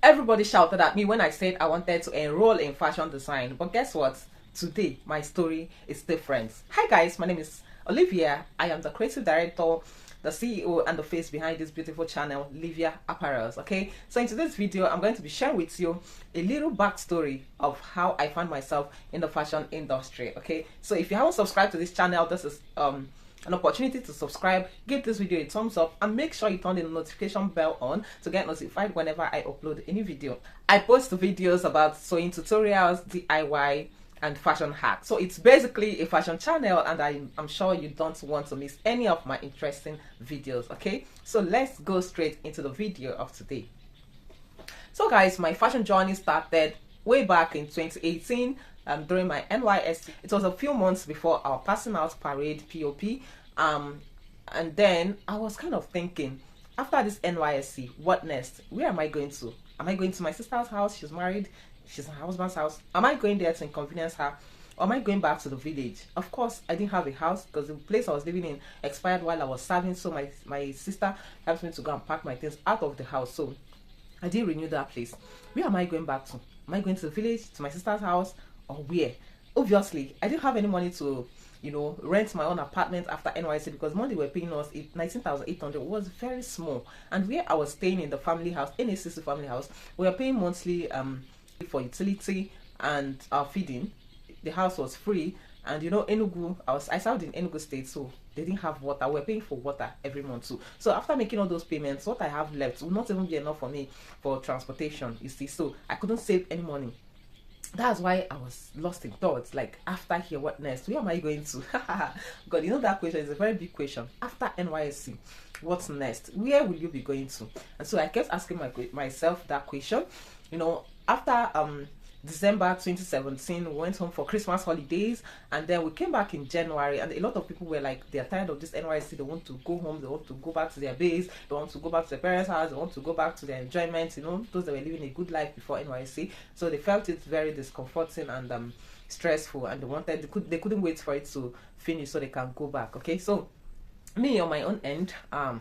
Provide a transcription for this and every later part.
Everybody shouted at me when I said I wanted to enroll in fashion design. But guess what? Today, my story is different. Hi guys, my name is Olivia. I am the creative director, the CEO, and the face behind this beautiful channel, Livia Apparels. Okay, so in today's video, I'm going to be sharing with you a little backstory of how I found myself in the fashion industry. Okay, so if you haven't subscribed to this channel, this is an opportunity to subscribe, give this video a thumbs up, and make sure you turn the notification bell on to get notified whenever I upload any video. I post videos about sewing tutorials, DIY, and fashion hacks. So it's basically a fashion channel, and I'm sure you don't want to miss any of my interesting videos. Okay, so let's go straight into the video of today. So guys, my fashion journey started way back in 2018 during my NYSC. It was a few months before our passing out parade, POP, and then I was kind of thinking, after this NYSC, what next? Where am I going to? Am I going to my sister's house? She's married, she's in her husband's house. Am I going there to inconvenience her, or am I going back to the village? Of course, I didn't have a house because the place I was living in expired while I was serving, so my sister helped me to go and pack my things out of the house. So I didn't renew that place. Where am I going back to? Am I going to the village, to my sister's house, or where? Obviously, I didn't have any money to, rent my own apartment after NYC, because money they were paying us 19,800 was very small. And where I was staying in the family house, NACC family house, we were paying monthly for utility and our feeding. The house was free, and Enugu, I served in Enugu State, so they didn't have water. We're paying for water every month too. So after making all those payments, what I have left will not even be enough for me for transportation, you see. So I couldn't save any money. That's why I was lost in thoughts. Like, after here, what next? Where am I going to? God, that question is a very big question. After NYSC, what's next? Where will you be going to? And so I kept asking myself that question. After December 2017, we went home for Christmas holidays, and then we came back in January, and a lot of people were like, they're tired of this NYSC, they want to go home, they want to go back to their base, they want to go back to their parents' house, they want to go back to their enjoyment, those that were living a good life before NYSC. So they felt it very discomforting and stressful, and they couldn't wait for it to finish so they can go back. Okay, so me on my own end, I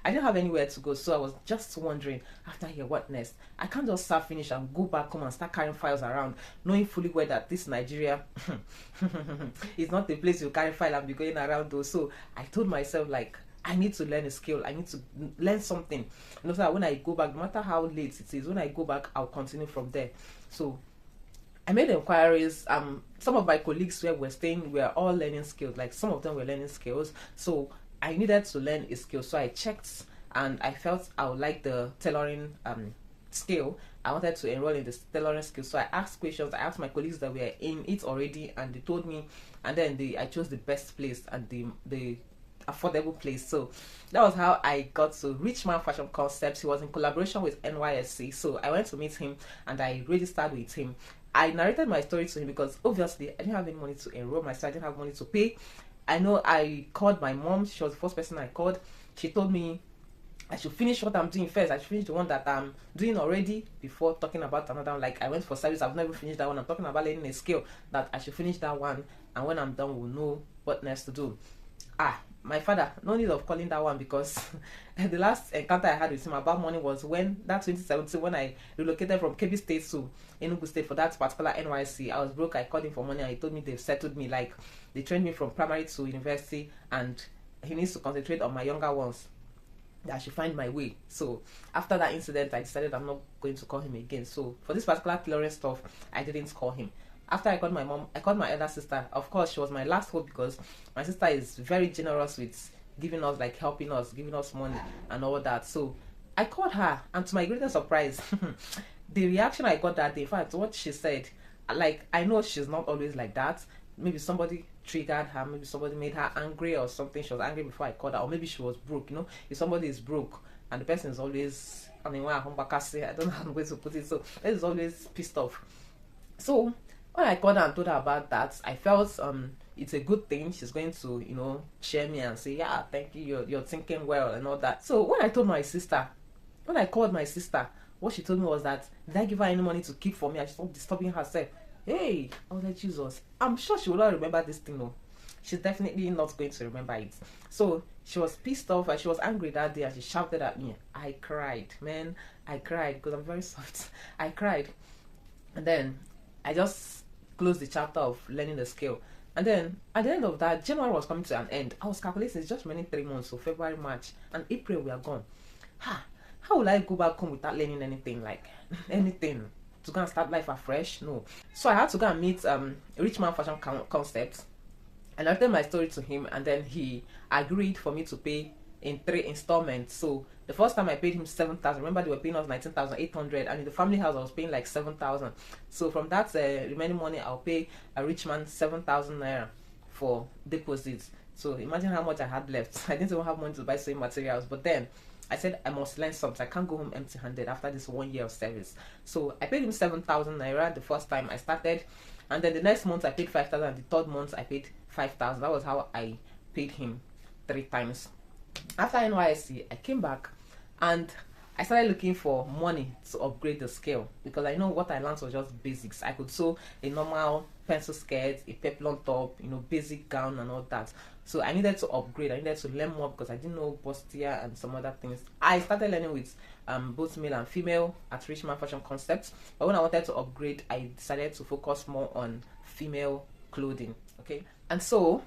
didn't have anywhere to go, so I was just wondering, after here, what next? I can't just serve finish and go back home and start carrying files around, knowing fully well that this Nigeria is not the place you carry file and be going around though. So I told myself, like, I need to learn a skill, I need to learn something, so that when I go back, no matter how late it is, when I go back, I'll continue from there. So I made inquiries. Some of my colleagues where we're staying were all learning skills. Like, some of them were learning skills. So I needed to learn a skill. So I checked, and I felt I would like the tailoring skill. I wanted to enroll in the tailoring skill. So I asked questions. I asked my colleagues that were in it already, and they told me. And then I chose the best place and the affordable place. So that was how I got to Richman Fashion Concepts. He was in collaboration with NYSC. So I went to meet him, and I registered with him. I narrated my story to him because obviously I didn't have any money to enroll myself. I didn't have money to pay. I know I called my mom. She was the first person I called. She told me I should finish what I'm doing first. I should finish the one that I'm doing already before talking about another one. Like, I went for service, I've never finished that one. I'm talking about learning a skill, that I should finish that one, and when I'm done, we'll know what next to do. My father, no need of calling that one, because the last encounter I had with him about money was when that 2017, when I relocated from Kebbi State to Enugu State for that particular NYC. I was broke. I called him for money, and he told me they've settled me. Like, they trained me from primary to university, and he needs to concentrate on my younger ones, that I should find my way. So after that incident, I decided I'm not going to call him again. So for this particular tailoring stuff, I didn't call him. After I called my mom, I called my elder sister. Of course, she was my last hope, because my sister is very generous with giving us, like, helping us, giving us money and all that. So I called her, and to my greatest surprise, the reaction I got that day, in fact, what she said, like, I know she's not always like that. Maybe somebody triggered her, maybe somebody made her angry or something. She was angry before I called her, or maybe she was broke. If somebody is broke and the person is always, I don't know how I'm going to put it, so is always pissed off. So when I called her and told her about that, I felt it's a good thing. She's going to, cheer me and say, yeah, thank you, you're thinking well and all that. So when I called my sister, what she told me was that, did I give her any money to keep for me? I stopped disturbing herself. Hey, I was like, Jesus, I'm sure she will not remember this thing, no. she's definitely not going to remember it. So she was pissed off and she was angry that day and she shouted at me. I cried, man. I cried because I'm very soft. I cried. And then I just closed the chapter of learning the skill. And then at the end of that, January was coming to an end. I was calculating it's just remaining 3 months, so February, March, and April we are gone. How will I go back home without learning anything? Like anything to go and start life afresh? No. So I had to go and meet Rich Man Fashion Concept. And I told my story to him, and then he agreed for me to pay in 3 installments. So the first time I paid him 7,000. Remember they were paying us 19,800, and in the family house I was paying like 7,000. So from that remaining money, I'll pay a rich man 7,000 naira for deposits. So imagine how much I had left. I didn't even have money to buy sewing materials, but then I said I must learn something. I can't go home empty-handed after this 1 year of service. So I paid him 7,000 naira the first time I started, and then the next month I paid 5,000. The third month I paid 5,000. That was how I paid him 3 times. After NYSC, I came back and I started looking for money to upgrade the skill, because I know what I learned was just basics. I could sew a normal pencil skirt, a peplum top, basic gown and all that. So I needed to upgrade. I needed to learn more because I didn't know bustier and some other things. I started learning with both male and female at Rich Man Fashion Concepts. But when I wanted to upgrade, I decided to focus more on female clothing. Okay, and so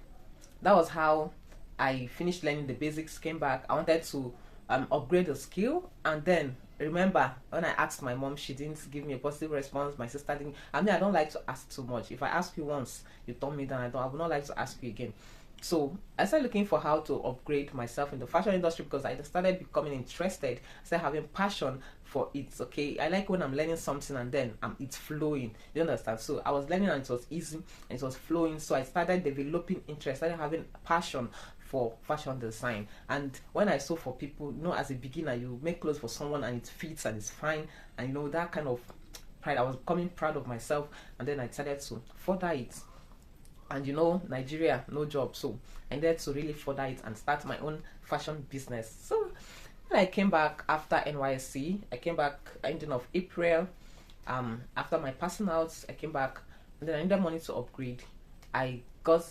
that was how I finished learning the basics, came back. I wanted to upgrade the skill, and then remember when I asked my mom, she didn't give me a positive response. My sister didn't. I mean, I don't like to ask too much. If I ask you once, you turn me down. I would not like to ask you again. So I started looking for how to upgrade myself in the fashion industry, because I started becoming interested, started having passion for it. Okay, I like when I'm learning something and then it's flowing. You understand? So I was learning and it was easy and it was flowing. So I started developing interest, started having passion for fashion design. And when I sew for people, as a beginner, you make clothes for someone and it fits and it's fine, and that kind of pride. I was becoming proud of myself, and then I decided to further it. And Nigeria, no job, so I needed to really further it and start my own fashion business. So when I came back after NYSC, I came back ending of April. After my passing out, I came back, and then I needed money to upgrade. I got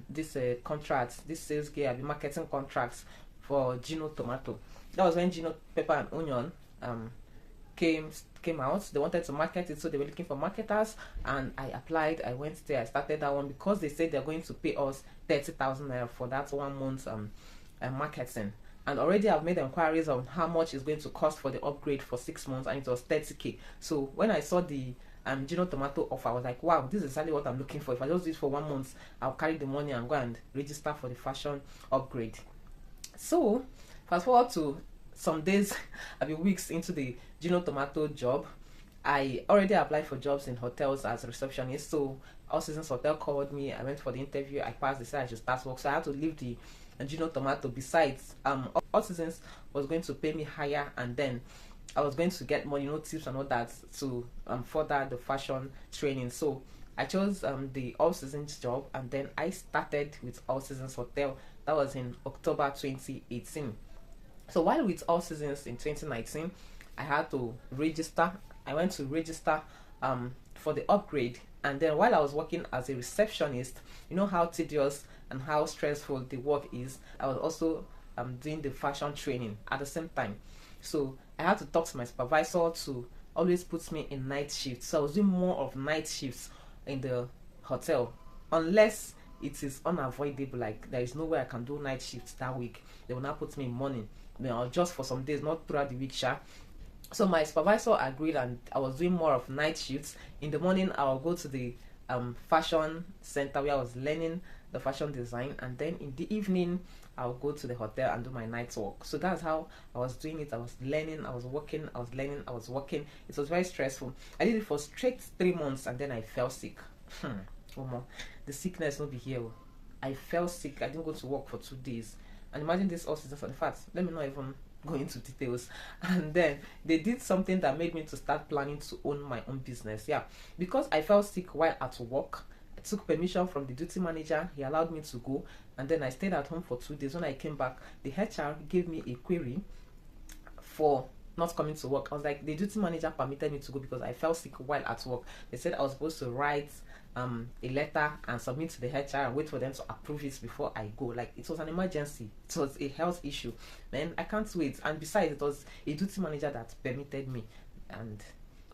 this contract, this sales gear, I've been marketing contracts for Gino Tomato. That was when Gino Pepper and Onion came out. They wanted to market it, so they were looking for marketers, and I applied. I went there, I started that one, because they said they're going to pay us 30,000 naira for that 1 month marketing. And already I've made inquiries on how much it's going to cost for the upgrade for 6 months, and it was 30k. So when I saw the Gino Tomato offer, I was like, wow, this is exactly what I'm looking for. If I just do it for 1 month, I'll carry the money and go and register for the fashion upgrade. So fast forward to some days, I've been weeks into the Gino Tomato job. I already applied for jobs in hotels as a receptionist. So All Seasons Hotel called me. I went for the interview. I passed. They said I should start work. So I had to leave the Gino Tomato. Besides, All Seasons was going to pay me higher, and then I was going to get more, tips and all that to further the fashion training. So I chose the All Seasons job, and then I started with All Seasons Hotel. That was in October 2018. So while with All Seasons in 2019, I had to register. I went to register for the upgrade, and then while I was working as a receptionist, how tedious and how stressful the work is, I was also doing the fashion training at the same time. So I had to talk to my supervisor to always put me in night shifts. So I was doing more of night shifts in the hotel, unless it is unavoidable, like there is no way I can do night shifts that week. They will not put me in morning, just for some days, not throughout the week. So my supervisor agreed, and I was doing more of night shifts. In the morning, I'll go to the fashion center where I was learning the fashion design, and then in the evening, I'll go to the hotel and do my night work. So that's how I was doing it. I was learning, I was working, I was learning, I was working. It was very stressful. I did it for straight 3 months, and then I fell sick. The sickness will be here. I fell sick. I didn't go to work for 2 days. And imagine this all season. In fact, let me not even go into details. And then they did something that made me to start planning to own my own business. Yeah, because I fell sick while at work, I took permission from the duty manager. He allowed me to go, and then I stayed at home for 2 days. When I came back, the HR gave me a query for not coming to work. I was like, the duty manager permitted me to go because I felt sick while at work. They said I was supposed to write a letter and submit to the HR and wait for them to approve it before I go. Like, it was an emergency. It was a health issue. Man, I can't wait. And besides, it was a duty manager that permitted me, and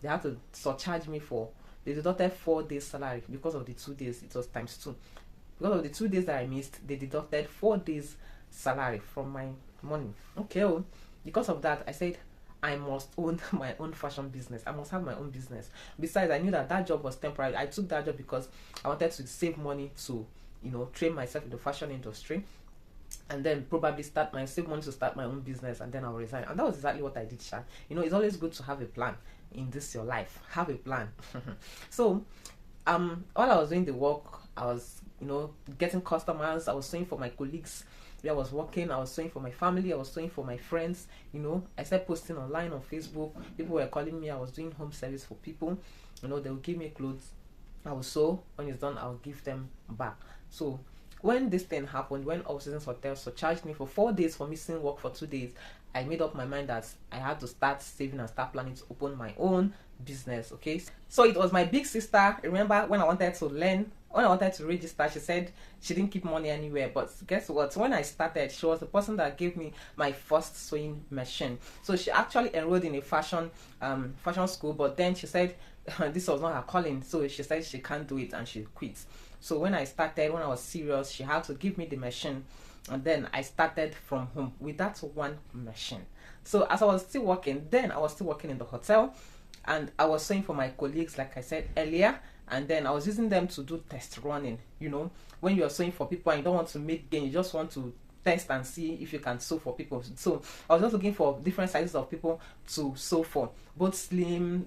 they had to surcharge me for, they deducted 4 days salary because of the 2 days. It was ×2. Because of the 2 days that I missed, they deducted 4 days salary from my money. Okay, well, because of that, I said I must own my own fashion business. I must have my own business. Besides, I knew that that job was temporary. I took that job because I wanted to save money to, train myself in the fashion industry, and then probably save money to start my own business, and then I'll resign. And that was exactly what I did, Sha. It's always good to have a plan in this your life. Have a plan. So, while I was doing the work, I was, getting customers. I was sewing for my colleagues where I was working. I was sewing for my family. I was sewing for my friends. I started posting online on Facebook. People were calling me. I was doing home service for people. They will give me clothes. I will sew. When it's done, I'll give them back. So when this thing happened, when All Seasons Hotel charged me for 4 days for missing work for 2 days, I made up my mind that I had to start saving and start planning to open my own business. Okay, so it was my big sister. Remember when I wanted to learn, when I wanted to register, she said she didn't keep money anywhere. But guess what? When I started, she was the person that gave me my first sewing machine. So she actually enrolled in a fashion school, but then she said this was not her calling. So she said she can't do it and she quit. So when I was serious, she had to give me the machine, and then I started from home with that one machine. So as I was still working, then I was still working in the hotel, and I was sewing for my colleagues, like I said earlier, and then I was using them to do test running. When you're sewing for people and you don't want to make gain, you just want to test and see if you can sew for people. So I was just looking for different sizes of people to sew for, both slim,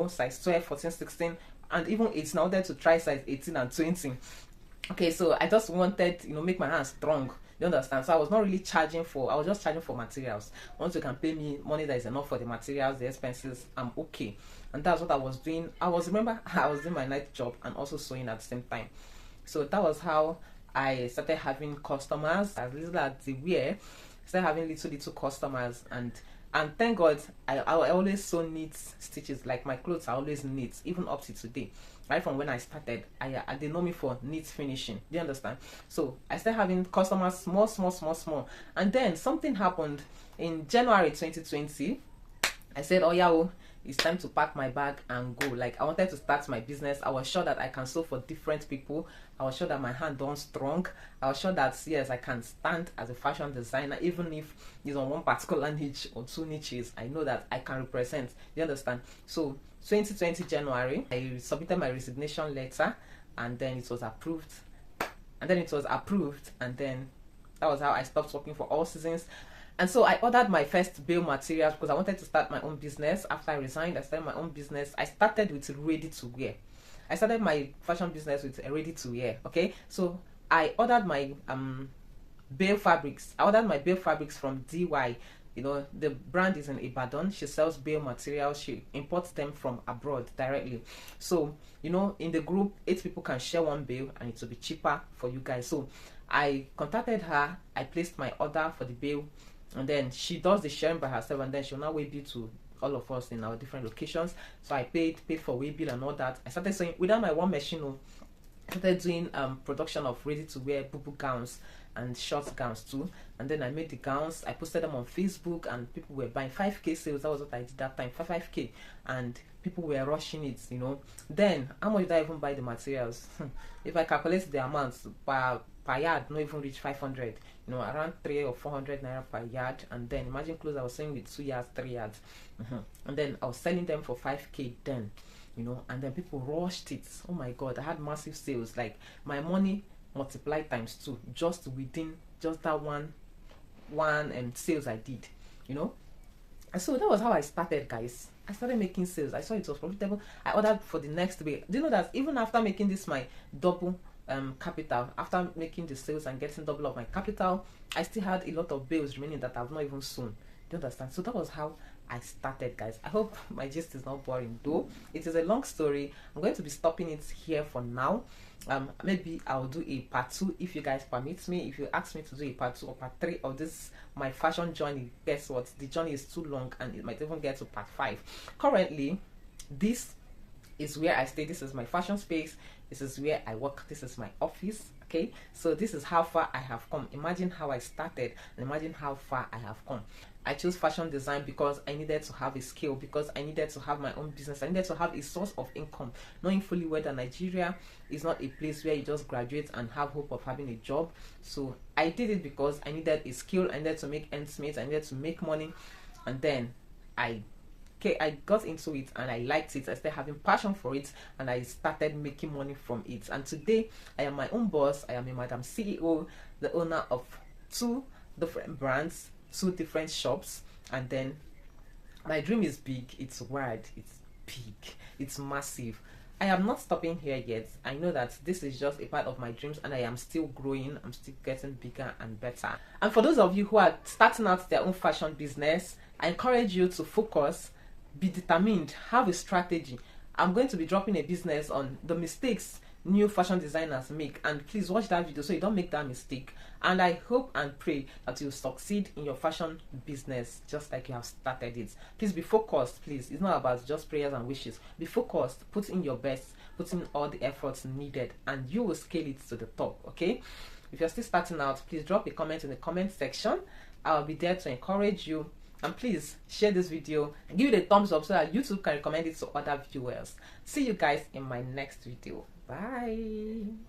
size 12, 14, 16, and even 18. I wanted to try size 18 and 20. Okay, so I just wanted, make my hands strong. You understand? So I was not really charging I was just charging for materials. Once you can pay me money that is enough for the materials, the expenses, I'm okay. And that's what I was doing. Remember, I was doing my night job and also sewing at the same time. So that was how I started having customers. As little as they were, started having little customers, and thank God, I always sew neat stitches. Like, my clothes are always neat, even up to today. Right from when I started, they know me for neat finishing. Do you understand? So I started having customers, small. And then something happened in January 2020. I said, oh yeah, it's time to pack my bag and go. Like, I wanted to start my business. I was sure that I can sew for different people. I was sure that my hand done strong. I was sure that, yes, I can stand as a fashion designer, even if it's on one particular niche or 2 niches. I know that I can represent. You understand? So 2020 January, I submitted my resignation letter, and then it was approved. And then that was how I stopped working for All Seasons. And so I ordered my first bail materials because I wanted to start my own business. After I resigned, I started my own business. I started with ready to wear. I started my fashion business with ready to wear. Okay, so I ordered my bail fabrics. I ordered my bail fabrics from DY. The brand is in Ibadan. She sells bail materials. She imports them from abroad directly. So, in the group, 8 people can share one bail, and it will be cheaper for you guys. So I contacted her. I placed my order for the bail, and then she does the sharing by herself, and then she'll now weigh bill to all of us in our different locations. So I paid for weigh bill and all that. I started sewing without my one machine. I started doing production of ready to wear boo gowns and short gowns too. And then I made the gowns. I posted them on Facebook, and people were buying 5k sales. That was what I did that time, 5k, and people were rushing it. Then how much did I even buy the materials? If I calculate the amounts per yard, not even reach 500. Around 300 or 400 naira per yard. And then imagine clothes I was selling with 2 yards, 3 yards, and then I was selling them for 5k then. And then people rushed it. Oh my God, I had massive sales. Like, my money multiplied ×2 just within that one sales I did. And so that was how I started, guys. I started making sales. I saw it was profitable. I ordered for the next week. Do you know that even after making this my double capital, after making the sales and getting double of my capital, I still had a lot of bills remaining that I've not even sewn. Do you understand? So that was how I started, guys. I hope my gist is not boring, though it is a long story. I'm going to be stopping it here for now. Maybe I'll do a part 2 if you guys permit me. If you ask me to do a part 2 or part 3 of this my fashion journey, guess what, the journey is too long and it might even get to part 5. Currently, this is where I stay. This is my fashion space. This is where I work. This is my office. Okay, so this is how far I have come. Imagine how I started and imagine how far I have come. I chose fashion design because I needed to have a skill, because I needed to have my own business. I needed to have a source of income, knowing fully well that Nigeria is not a place where you just graduate and have hope of having a job. So I did it because I needed a skill. I needed to make ends meet. I needed to make money, and then I got into it and I liked it. I started having passion for it and I started making money from it. And today I am my own boss. I am a Madam CEO, the owner of 2 different brands, 2 different shops, and then my dream is big. It's wide, it's big, it's massive. I am not stopping here yet. I know that this is just a part of my dreams and I am still growing. I'm still getting bigger and better. And for those of you who are starting out their own fashion business, I encourage you to focus, be determined, have a strategy. I'm going to be dropping a business on the mistakes new fashion designers make, and please watch that video so you don't make that mistake. And I hope and pray that you succeed in your fashion business just like you have started it. Please be focused, please. It's not about just prayers and wishes. Be focused, put in your best, put in all the efforts needed, and you will scale it to the top. Okay, if you're still starting out, please drop a comment in the comment section. I'll be there to encourage you. And please share this video and give it a thumbs up so that YouTube can recommend it to other viewers. See you guys in my next video. Bye.